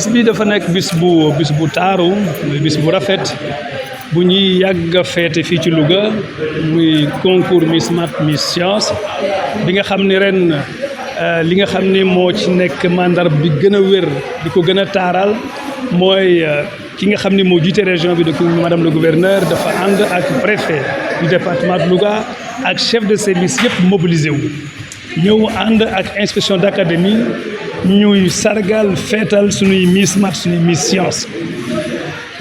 bis bi dafa nekk bis bu taaru bis bu rafet bu ñuy yàgg a feete fii ci Louga muy concours Miss Math Miss Science bi nga xam ni ren li nga xam ni moo ci nekk mandar bi gën a wér di ko gën a taaral mooy ki nga xam ni moo jiite région bi de madame le gouverneur dafa ànd ak préfet du département de Louga ak chef de service yëpp mobilisé wu ñëw ànd ak inspection d'académie ñuy sargal feetal suñuy Miss Math suñuy Miss Science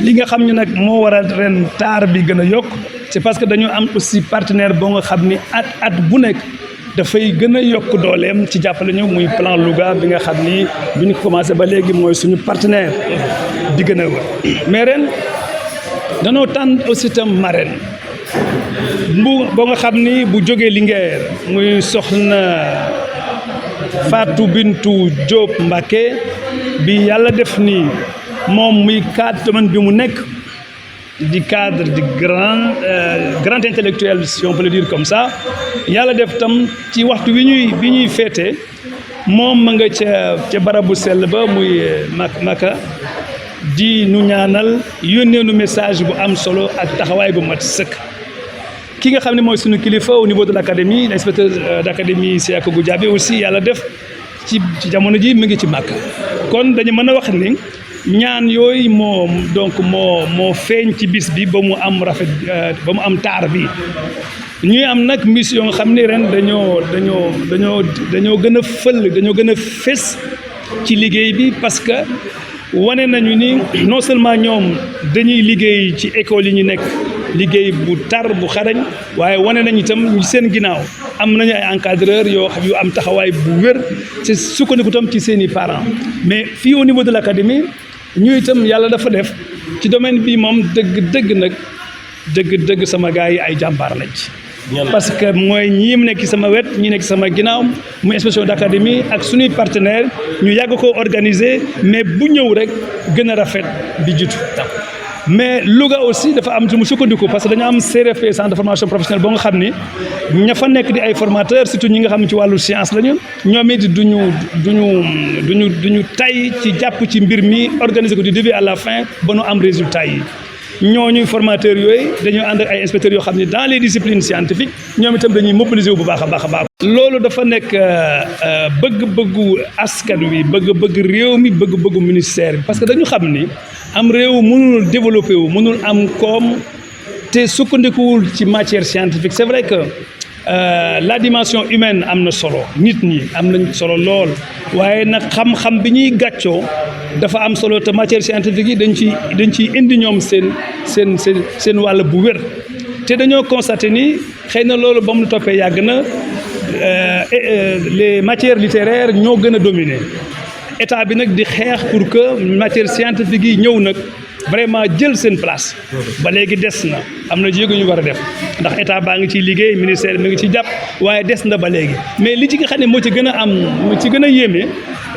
li nga xam ne nag moo waral ren taar bi gën a yokk c'est parce que dañoo am aussi partenaire boo nga xam ni at bu nekk dafay gën a yokk dooleem ci jàppale ñu muy plan Louga bi nga xam ni bi ñu commencé ba léegi mooy suñu partenaire di gën a wër mais ren danoo tànn aussi tam marraine boo nga xam ni bu jógee Linguère muy soxna Fatou Bintou Diop Mbacké bi yàlla def ni moom muy cadre domaine bi mu nekk di cadre di grand intellectuel si on peut le dire comme ça yàlla def tam ci waxtu bi ñuy féete moom ma nga ca barabu sell ba muy Maka di nu ñaanal yónnee nu message bu am solo ak taxawaay bu mat sëkk ki nga xam ne mooy suñu kilifa au niveau de l'académie l'inspecteur d'académie Siaka Goudiaby aussi yàlla def ci jamono ji mi ngi ci Màkka kon dañu mën a wax ni ñaan yooyu moo feeñ ci bis bi ba mu am rafet ba mu am taar bi ñuy am nag mission nga xam ni ren dañoo gën a fël dañoo gën a fés ci liggéey bi parce que wane nañu ni non seulement ñoom dañuy liggéey ci école yi ñu nekk liggéey bu tar bu xarañ waaye wane nañu itam seen ginnaaw am nañu ay encadreurs yu am taxawaay bu wér ci sukkandiku itam ci seen i parents mais fii au niveau de l'académie ñu itam yàlla dafa def ci domaine bi moom dëgg sama gars yi ay jàmbaar lañ ci parce que mooy ñii mu nekk ci sama wet ñi nekk ci sama ginnaaw muy inspection d'académie ak suñuy partenaire ñu yàgg ko organiser mais bu ñëw rek gën a rafet bi jiitu mais Louga aussi dafa am ci mu sukkandiku parce que dañu am CRFP centre de formation professionnelle boo nga xam ni ña fa nekk di ay formateurs surtout ñi nga xam ne ci wàllu science lañu ñoom it duñu tay ci jàpp ci mbir mi organiser ko du début à la fin ba nu am résultat yi ñooñu formateurs yooyu dañoo ànd ak ay inspecteurs yoo xam ne dans les disciplines scientifiques ñoom itam dañuy mobiliser wu bu baax a baax. loolu dafa nekk bëgg-bëggu askan wi bëgg réew mi bëgg-bëggu ministère bi parce que dañu xam ni am réew mënul développer wu mënul am koom te sukkandikuwul ci matière scientifique c'est vrai que la dimension humaine am na solo nit ñi am nañ solo lool waaye nag xam-xam bi ñuy gàccoo dafa am solo te matière scientifique yi dañ ciy indi ñoom seen wàll bu wér te dañoo constaté ni xëy na loolu ba mu toppee yàgg na les matières littéraires ñoo gën a dominer état bi nag di xeex pour que matière scientifique yi ñëw nag vraiment jël seen place ba léegi des na am na jéego ñu war a def ndax état baa ngi ciy liggéey ministère mi ngi ci jàpp waaye des na ba léegi mais li ci nga xam ne moo ci gën a yéeme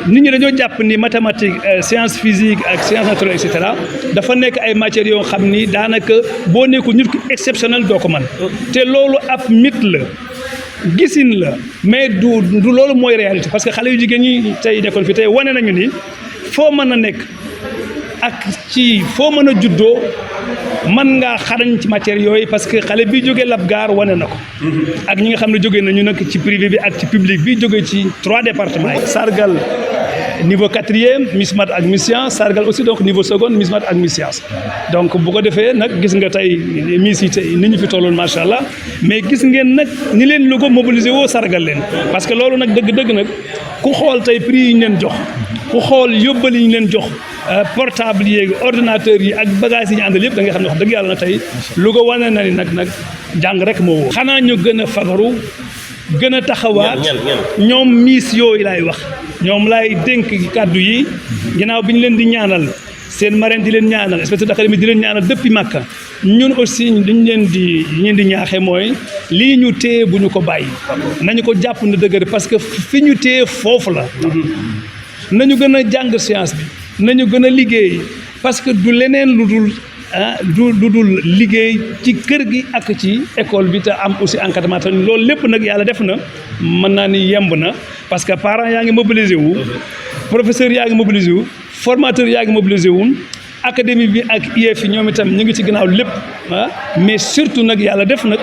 nit ñi dañoo jàpp ni mathématique science physique ak science naturelle et cetera dafa nekk ay matières yoo xam ni daanaka boo nekkul nit ku exceptionnel doo ko mën te loolu ab mythe la gisin la mais du loolu mooy réalité parce que xale yu jigéen ñi tey nekkoon fi tey wane nañu ni foo mën a nekk ak ci foo mën a juddoo mën ngaa xarañ ci matière yooyu parce que xale bi jógee Labgar wane na ko ak ñi nga xam ne jógee nañu nag ci privé bi ak ci public bi jógee ci 3 départements yi sargal niveau 4e Miss Math ak Miss Science sargal aussi donc niveau seconde Miss Math ak Miss Science donc bu ko defee nag gis nga tey Miss yi tey ni ñu fi tolloon macha allah mais gis ngeen nag ni leen Louga mobiliser woo sargal leen parce que loolu nag dëgg nag ku xool tey prix yi ñu leen jox ku xool yóbbal yi ñu leen jox portable yeeg ordinateur yi ak bagage yi ñu àndal yëpp da nga xam ne wax dëgg yàlla na tey Louga wane na ni nag jàng rek moo woo xanaa ñu gën a fagaru gën a taxawaat ñoom miss yooyu laay wax ñoom laay dénk kàddu yi ginnaaw bi ñu leen di ñaanal seen marraine di leen ñaanal inspecteur d'académie di leen ñaanal depuis Makka ñun aussi liñ leen di ñaaxe mooy lii ñu téye bu ñu ko bàyyi nañu ko jàpp na dëgër parce que fi ñu téye foofu la nañu gën a jàng science bi nañu gën a liggéey parce que du leneen lu dul liggéey ci kër gi ak ci école bi te am aussi encadrement te loolu lépp nag yàlla def na mën naa ni yemb na parce que parents yaa ngi mobilisé wu professeurs yaa ngi mobilisé wu formateurs yaa ngi mobilisé wuñ académie bi ak IEF ñoom itam ñu ngi ci ginnaaw lépp mais surtout nag yàlla def nag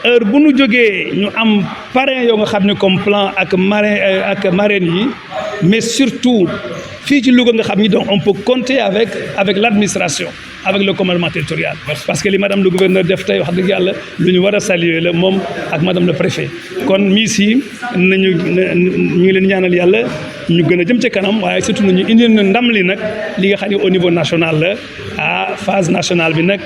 heure bu nu jógee ñu am parrain yoo nga xam ne comme plan ak marraine yi mais surtout fii ci Louga nga xam ni donc on peut compter avec l'administration avec le commandement territorial parce que li madame le gouverneur def tey wax dëgg yàlla lu ñu war a saluer la moom ak madame le préfet kon miss yi nañu ñu ngi leen ñaanal yàlla ñu gën a jëm ci kanam waaye surtout nañu indil na ndam li nag li nga xam ne au niveau national la phase nationale bi nag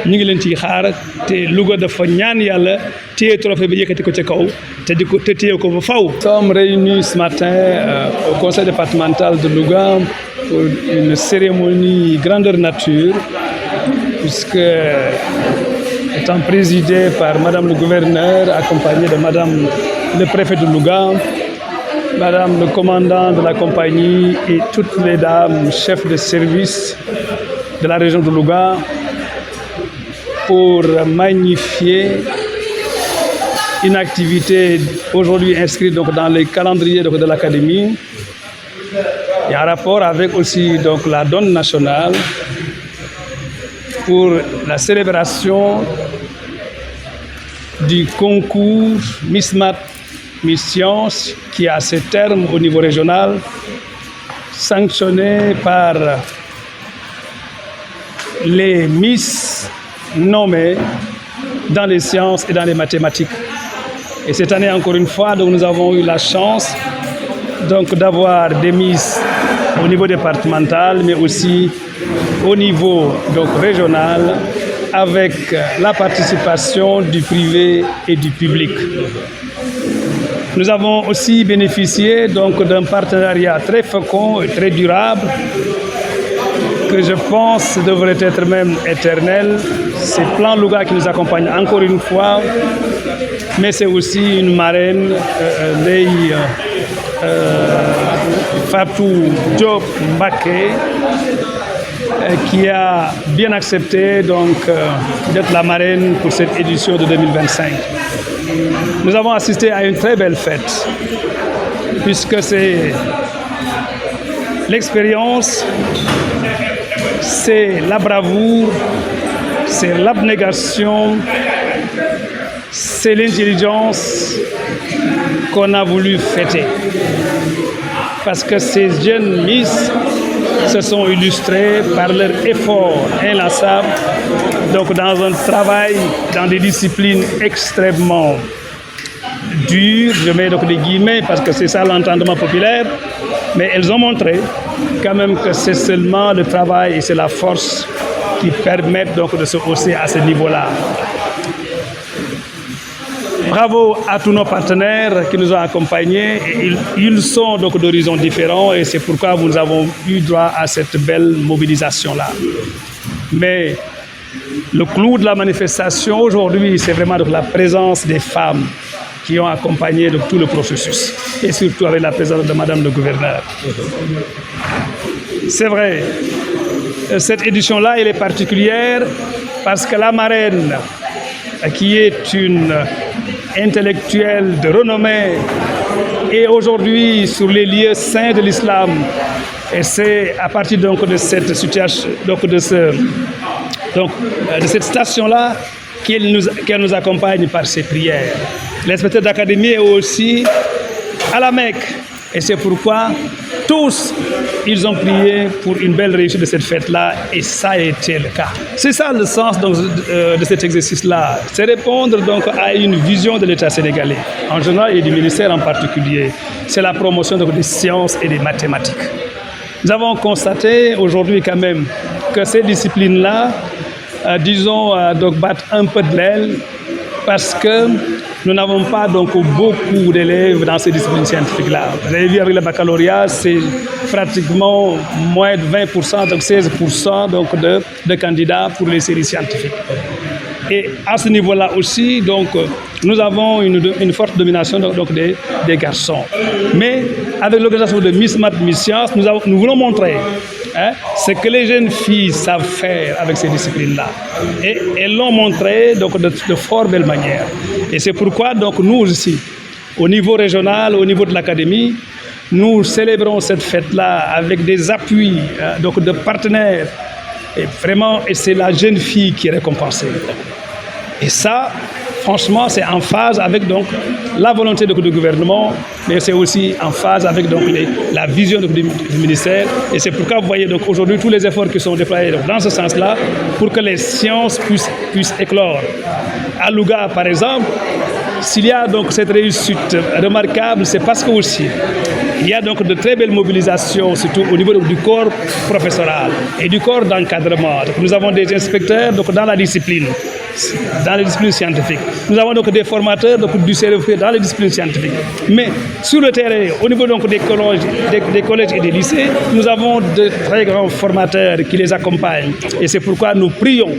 ñu ngi leen ciy xaar te Louga dafa ñaan yàlla téye trophée bi yëkkati ko ci kaw te téye ko ba faw. Nous sommes réunis ce matin au conseil départemental de Louga pour une cérémonie grandeur nature puisque étant présidée par madame le gouverneur accompagnée de madame le préfet de Louga, madame le commandant de la compagnie et toutes les dames chefs de service de la région de Louga pour magnifier une activité aujourd'hui inscrite donc dans les calendriers donc de l'académie et en rapport avec aussi donc la donne nationale pour la célébration du concours Miss Math Miss Science qui a ses termes au niveau régional sanctionné par les Miss nommés dans les sciences et dans les mathématiques. Et cette année, encore une fois, donc, nous avons eu la chance donc, d'avoir des Miss au niveau départemental, mais aussi au niveau donc, régional, avec la participation du privé et du public. Nous avons aussi bénéficié donc, d'un partenariat très fécond et très durable que je pense devrait être même éternel. C'est Plan Louga qui nous accompagne encore une fois, mais c'est aussi une marraine, Fatou Diop Mbaké, qui a bien accepté donc d'être la marraine pour cette édition de 2025. Nous avons assisté à une très belle fête, puisque c'est l'expérience, c'est la bravoure, c'est l'abnégation, c'est l'intelligence qu'on a voulu fêter. Parce que ces jeunes Miss se sont illustrés par leur effort inlassable, donc dans un travail, dans des disciplines extrêmement dures, je mets donc des guillemets parce que c'est ça l'entendement populaire, mais elles ont montré quand même que c'est seulement le travail et c'est la force qui permettent donc de se hausser à ce niveau-là. Bravo à tous nos partenaires qui nous ont accompagnés. Ils sont donc d'horizons différents et c'est pourquoi nous avons eu droit à cette belle mobilisation-là. Mais le clou de la manifestation aujourd'hui, c'est vraiment donc la présence des femmes qui ont accompagné donc tout le processus et surtout avec la présence de madame le gouverneur. C'est vrai, cette édition-là, elle est particulière parce que la marraine, qui est une intellectuelle de renommée, est aujourd'hui sur les lieux saints de l'islam. Et c'est à partir donc de cette situation, donc de cette station-là, qu'elle nous accompagne par ses prières. L'inspecteur d'académie est aussi à la Mecque. Et c'est pourquoi tous, ils ont prié pour une belle réussite de cette fête-là, et ça a été le cas. C'est ça le sens donc, de cet exercice-là, c'est répondre donc à une vision de l'État sénégalais, en général et du ministère en particulier. C'est la promotion donc, des sciences et des mathématiques. Nous avons constaté aujourd'hui quand même que ces disciplines-là, donc battent un peu de l'aile, parce que nous n'avons pas donc beaucoup d'élèves dans ces disciplines scientifiques-là. Vous avez vu avec le baccalauréat, c'est pratiquement moins de 20%, donc 16% donc de candidats pour les séries scientifiques. Et à ce niveau-là aussi, donc, nous avons une forte domination donc des garçons. Mais avec l'organisation de Miss Math, Miss Science, nous voulons montrer ce que les jeunes filles savent faire avec ces disciplines-là. Et elles l'ont montré donc, de fort belle manière. Et c'est pourquoi donc, nous aussi, au niveau régional, au niveau de l'académie, nous célébrons cette fête-là avec des appuis donc de partenaires. Et vraiment, et c'est la jeune fille qui est récompensée. Et ça, franchement, c'est en phase avec donc, la volonté du gouvernement, mais c'est aussi en phase avec donc, la vision du ministère. Et c'est pourquoi vous voyez donc, aujourd'hui tous les efforts qui sont déployés donc, dans ce sens-là pour que les sciences puissent éclore. À Louga, par exemple, s'il y a donc cette réussite remarquable, c'est parce que aussi il y a donc de très belles mobilisations, surtout au niveau du corps professoral et du corps d'encadrement. Donc, nous avons des inspecteurs donc, dans les disciplines scientifiques. Nous avons donc des formateurs donc, du CRFP dans les disciplines scientifiques. Mais sur le terrain, au niveau donc, des collèges et des lycées, nous avons de très grands formateurs qui les accompagnent. Et c'est pourquoi nous prions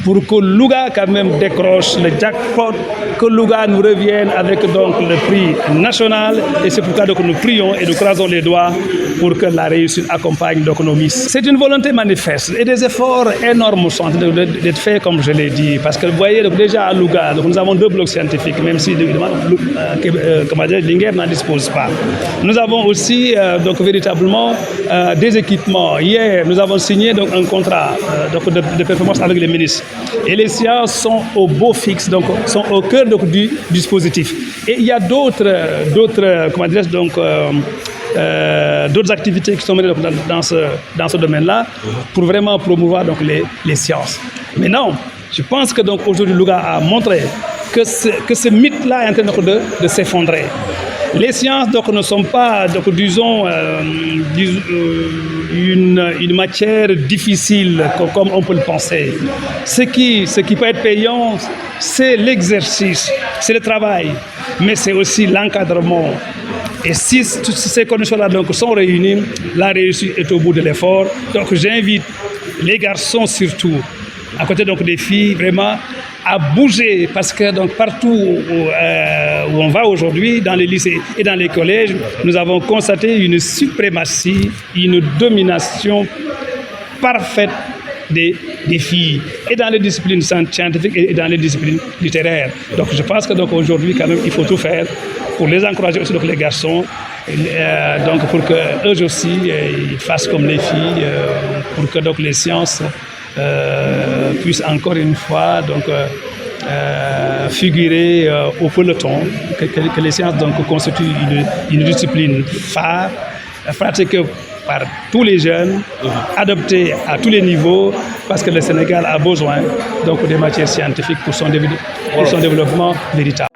pour que Louga quand même décroche le jackpot, que Louga nous revienne avec donc le prix national. Et c'est pourquoi donc nous prions et nous croisons les doigts pour que la réussite accompagne donc nos Miss. C'est une volonté manifeste et des efforts énormes sont en train d'être faits, comme je l'ai dit. Parce que vous voyez, donc déjà à Louga, donc nous avons 2 blocs scientifiques, même si Linguère n'en dispose pas. Nous avons aussi donc véritablement des équipements. Hier, nous avons signé donc un contrat donc de performance avec les ministres. Et les sciences sont au beau fixe, donc sont au cœur donc, du dispositif. Et il y a d'autres activités qui sont menées donc, dans ce domaine-là pour vraiment promouvoir donc, les sciences. Mais non, je pense que donc aujourd'hui Louga a montré que ce mythe-là est en train de s'effondrer. Les sciences donc, ne sont pas, donc, disons, une matière difficile comme on peut le penser. Ce qui peut être payant, c'est l'exercice, c'est le travail, mais c'est aussi l'encadrement. Et si toutes ces conditions-là donc, sont réunies, la réussite est au bout de l'effort. Donc j'invite les garçons surtout, à côté donc, des filles, vraiment, à bouger parce que donc, partout où on va aujourd'hui, dans les lycées et dans les collèges, nous avons constaté une suprématie, une domination parfaite des filles, et dans les disciplines scientifiques et dans les disciplines littéraires. Donc je pense que donc, aujourd'hui, quand même, il faut tout faire pour les encourager aussi, donc, les garçons, donc, pour qu'eux aussi ils fassent comme les filles, pour que donc, les sciences puissent encore une fois donc, figurer au peloton, que les sciences donc, constituent une discipline phare, pratiquée par tous les jeunes, adoptée à tous les niveaux, parce que le Sénégal a besoin donc, des matières scientifiques pour son développement véritable.